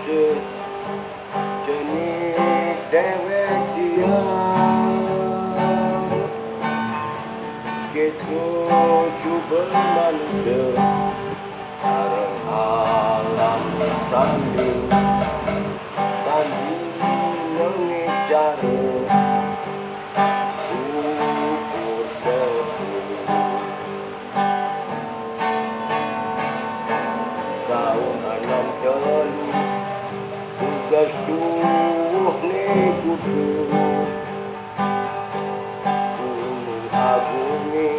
sejenis dewek dia gitu subel manusia sareng alam sanding tanding mengejar ukur debu tahun enam telu tugas tuh nih kudu gunung agung nih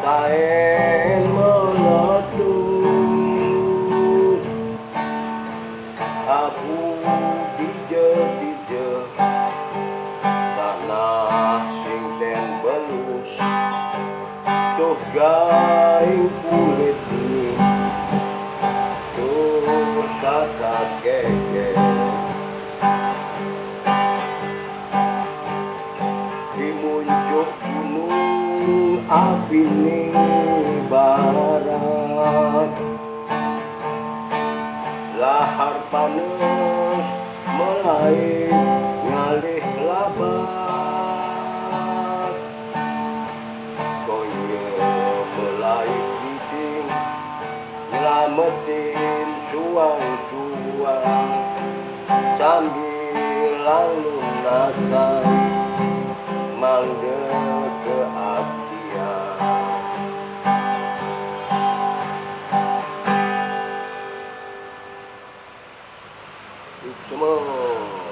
kain meletus abu dije tanah sing den belus tuh gaing kulit nih tuh kata keke di muncul gunung api ning barat lahar panas mulai ngalih labat koye mulai giding nyelametin suang-suang sambil lalu nasan mangde ke ajian semua